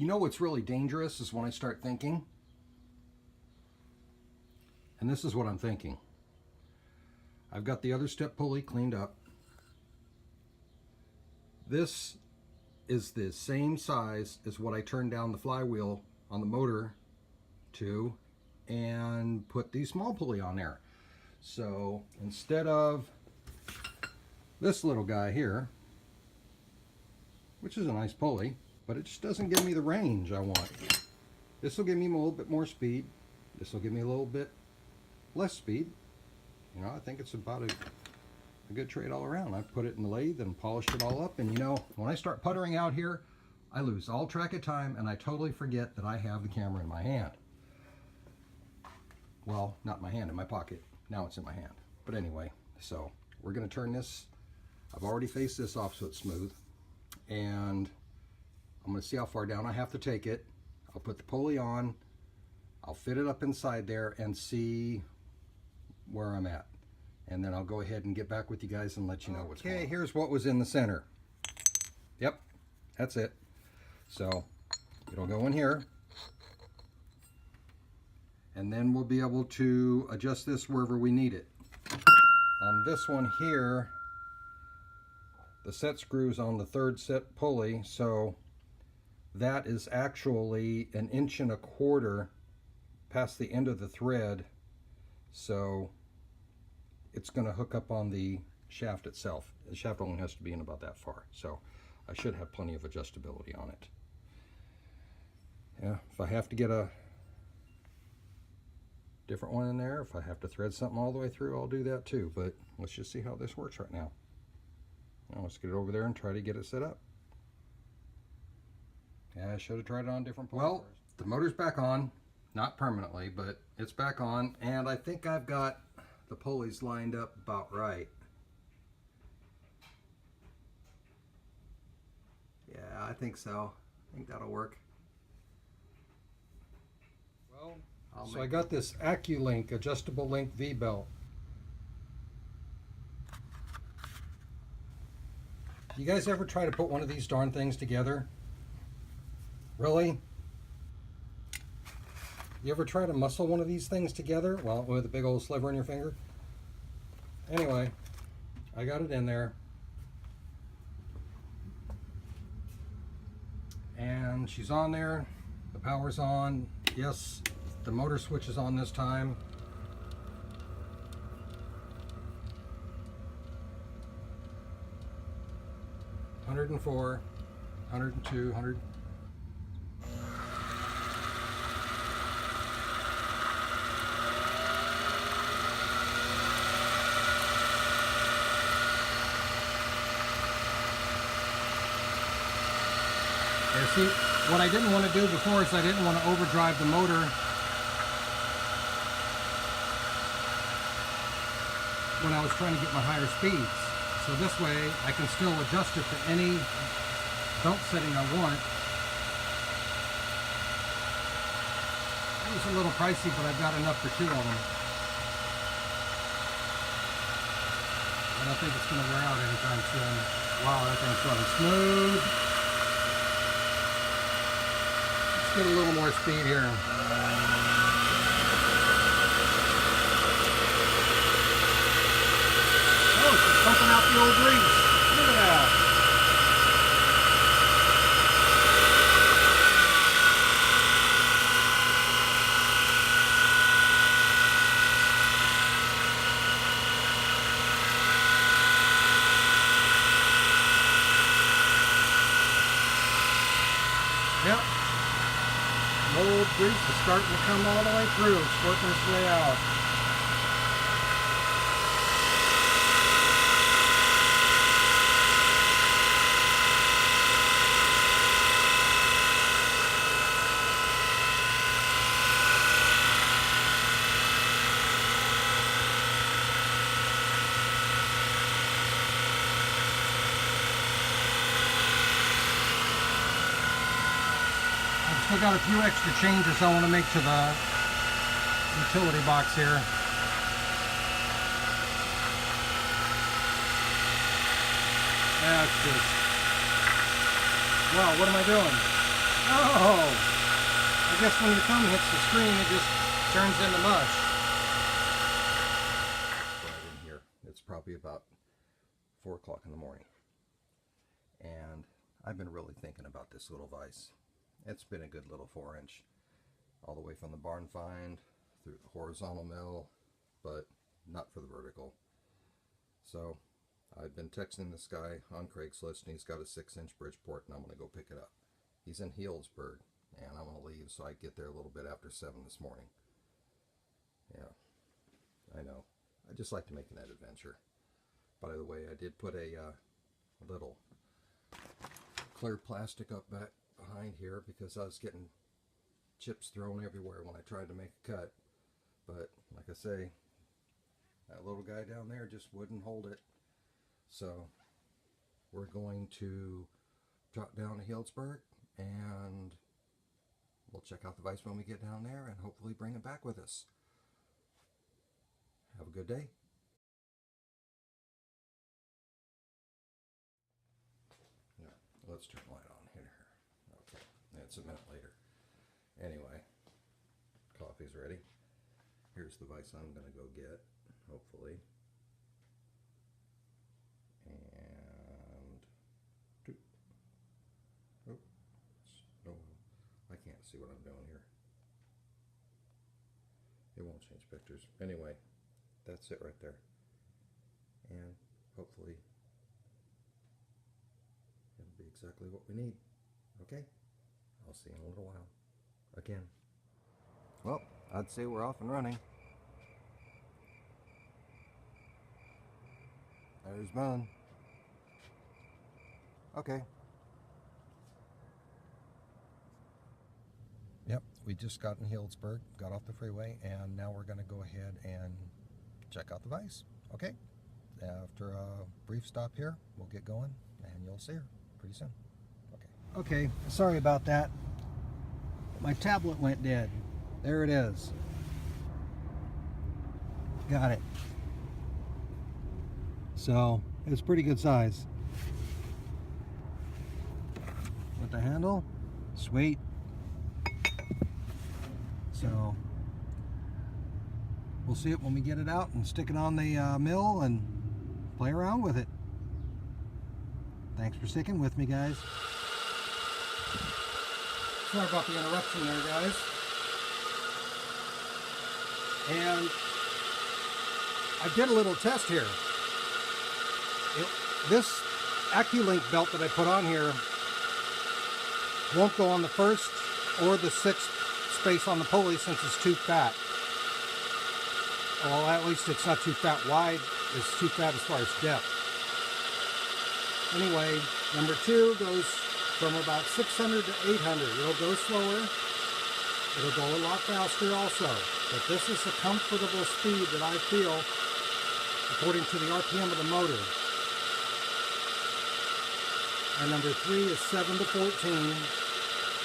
You know what's really dangerous is when I start thinking, and this is what I'm thinking. I've got the other step pulley cleaned up. This is the same size as what I turned down the flywheel on the motor to and put the small pulley on there. So instead of this little guy here, which is a nice pulley, but it just doesn't give me the range I want. This will give me a little bit more speed. This will give me a little bit less speed. You know, I think it's about a good trade all around. I've put it in the lathe and polished it all up, and you know, when I start puttering out here, I lose all track of time and I totally forget that I have the camera in my hand. Well, not my hand, in my pocket. Now it's in my hand. But anyway, so we're going to turn this. I've already faced this off so it's smooth, and I'm going to see how far down I have to take it. I'll put the pulley on, I'll fit it up inside there and see where I'm at. And then I'll go ahead and get back with you guys and let you know what's going on. Okay, here's what was in the center. Yep, that's it. So it'll go in here. And then we'll be able to adjust this wherever we need it. On this one here, the set screws on the third set pulley, so that is actually 1.25 inches past the end of the thread, so it's going to hook up on the shaft itself. The shaft only has to be in about that far, so I should have plenty of adjustability on it. Yeah, if I have to get a different one in there, if I have to thread something all the way through, I'll do that too, but let's just see how this works right now. Now let's get it over there and try to get it set up. Yeah, I should have tried it on a different point. Well, the motor's back on, not permanently, but it's back on, and I think I've got the pulleys lined up about right. Yeah, I think so. I think that'll work. Well, so I got this AccuLink adjustable link V-belt. You guys ever try to put one of these darn things together? Really? You ever try to muscle one of these things together? Well, with a big old sliver in your finger? Anyway, I got it in there. And she's on there. The power's on. Yes, the motor switch is on this time. $104, $102, $100. Yeah, see, what I didn't want to do before is I didn't want to overdrive the motor when I was trying to get my higher speeds. So this way I can still adjust it to any belt setting I want. It was a little pricey, but I've got enough for 2 of them. I don't think it's going to wear out anytime soon. Wow, that thing's running smooth. Let's get a little more speed here. Oh, it's just pumping out the old grease. Look at that. Yep. Old grease is starting to come all the way through. It's working its way out. Still got a few extra changes I want to make to the utility box here. That's just, wow, what am I doing? Oh! I guess when your thumb hits the screen, it just turns into mush. Right in here. It's probably about 4 o'clock in the morning. And I've been really thinking about this little vise. It's been a good little 4-inch. All the way from the barn find through the horizontal mill, but not for the vertical. So I've been texting this guy on Craigslist, and he's got a 6-inch Bridgeport, and I'm going to go pick it up. He's in Healdsburg, and I'm going to leave so I get there a little bit after 7 this morning. Yeah, I know. I just like to make that adventure. By the way, I did put a little clear plastic up back behind here because I was getting chips thrown everywhere when I tried to make a cut. But like I say, that little guy down there just wouldn't hold it. So we're going to drop down to Healdsburg, and we'll check out the vise when we get down there and hopefully bring it back with us. Have a good day. Yeah, let's turn the light on here. Okay, it's a minute later. Anyway, coffee's ready. Here's the vise I'm going to go get, hopefully. And oh, I can't see what I'm doing here. It won't change pictures. Anyway, that's it right there. And hopefully it'll be exactly what we need. Okay? I'll see you in a little while. Again. Well, I'd say we're off and running. There's Boone. Okay. Yep, we just got in Healdsburg, got off the freeway, and now we're going to go ahead and check out the vise. Okay? After a brief stop here, we'll get going, and you'll see her pretty soon. Okay. Okay, sorry about that. My tablet went dead. There it is. Got it. So, it's pretty good size. With the handle, sweet. So, we'll see it when we get it out and stick it on the mill and play around with it. Thanks for sticking with me, guys. Sorry about the interruption there, guys. And I did a little test here. This AccuLink belt that I put on here won't go on the 1st or the 6th space on the pulley since it's too fat. Well, at least it's not too fat wide, it's too fat as far as depth. Anyway, number 2 goes from about 600 to 800. It'll go slower. It'll go a lot faster also. But this is a comfortable speed that I feel according to the RPM of the motor. And number 3 is 7 to 14.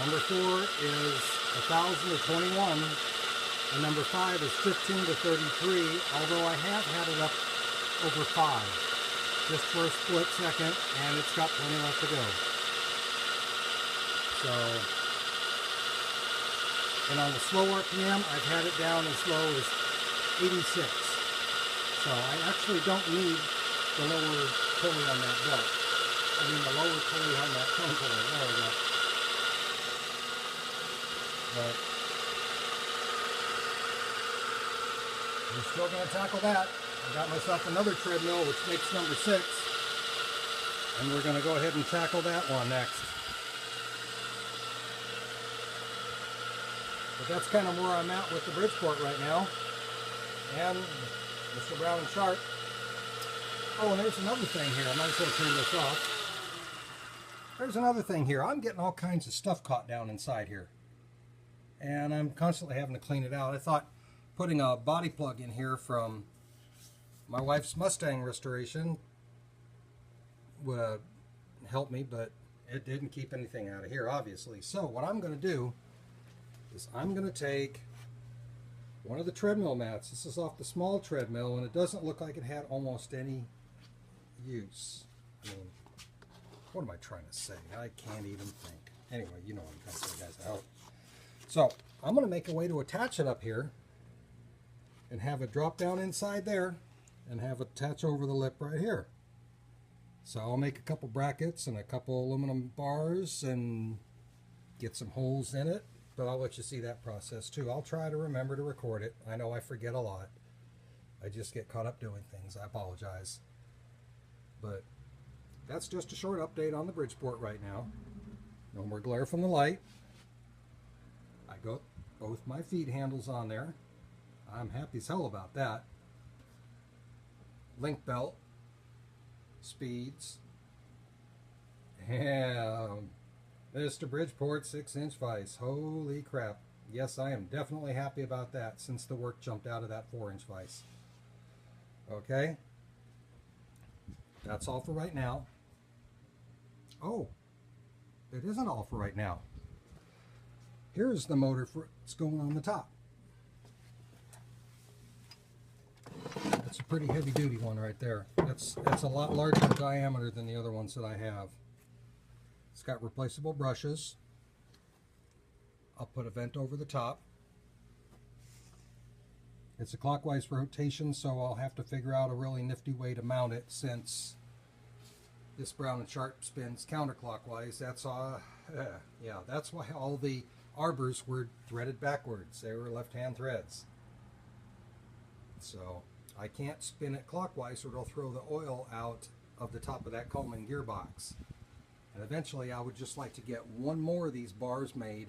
Number 4 is 1000 to 21. And number 5 is 15 to 33, although I have had it up over 5. Just for a split second, and it's got plenty left to go. So, and on the slow RPM, I've had it down as low as 86. So I actually don't need the lower pulley on that belt. I mean the lower pulley on that phone pulley. There we go. But we're still going to tackle that. I got myself another treadmill, which makes number 6. And we're going to go ahead and tackle that one next. But that's kind of where I'm at with the Bridgeport right now. And Mr. Brown and Sharpe. Oh, and there's another thing here. I might as well turn this off. There's another thing here. I'm getting all kinds of stuff caught down inside here. And I'm constantly having to clean it out. I thought putting a body plug in here from my wife's Mustang restoration would help me, but it didn't keep anything out of here, obviously. So what I'm going to do is I'm going to take one of the treadmill mats. This is off the small treadmill, and it doesn't look like it had almost any use. I mean, what am I trying to say? I can't even think. Anyway, you know what I'm trying to say. So I'm going to make a way to attach it up here and have it drop down inside there and have it attach over the lip right here. So I'll make a couple brackets and a couple aluminum bars and get some holes in it, but I'll let you see that process too. I'll try to remember to record it. I know I forget a lot. I just get caught up doing things. I apologize. But that's just a short update on the Bridgeport right now. No more glare from the light. I got both my feed handles on there. I'm happy as hell about that. Link belt, speeds, and Mr. Bridgeport 6-inch vise. Holy crap. Yes, I am definitely happy about that since the work jumped out of that 4-inch vise. Okay. That's all for right now. Oh, it isn't all for right now. Here's the motor for it's going on the top. That's a pretty heavy duty one right there. That's a lot larger in diameter than the other ones that I have. It's got replaceable brushes. I'll put a vent over the top. It's a clockwise rotation, so I'll have to figure out a really nifty way to mount it since this Brown & Sharpe spins counterclockwise. That's yeah, that's why all the arbors were threaded backwards. They were left-hand threads. So I can't spin it clockwise or it'll throw the oil out of the top of that Coleman gearbox. And eventually I would just like to get one more of these bars made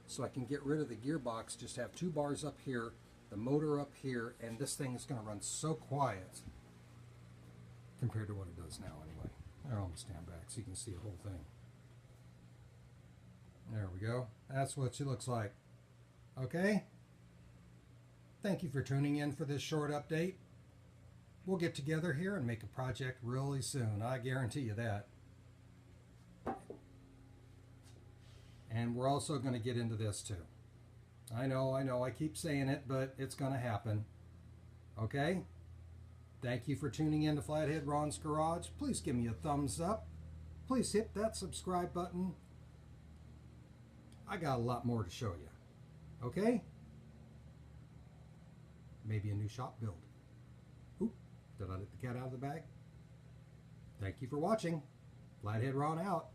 so I can get rid of the gearbox, just have 2 bars up here, the motor up here, and this thing is going to run so quiet compared to what it does now anyway. I'll almost stand back so you can see the whole thing. There we go. That's what she looks like. Okay? Thank you for tuning in for this short update. We'll get together here and make a project really soon. I guarantee you that. And we're also going to get into this too. I know, I keep saying it, but it's going to happen. Okay? Thank you for tuning in to Flathead Ron's Garage. Please give me a thumbs up. Please hit that subscribe button. I got a lot more to show you. Okay? Maybe a new shop build. Oop, did I let the cat out of the bag? Thank you for watching. Flathead Ron out.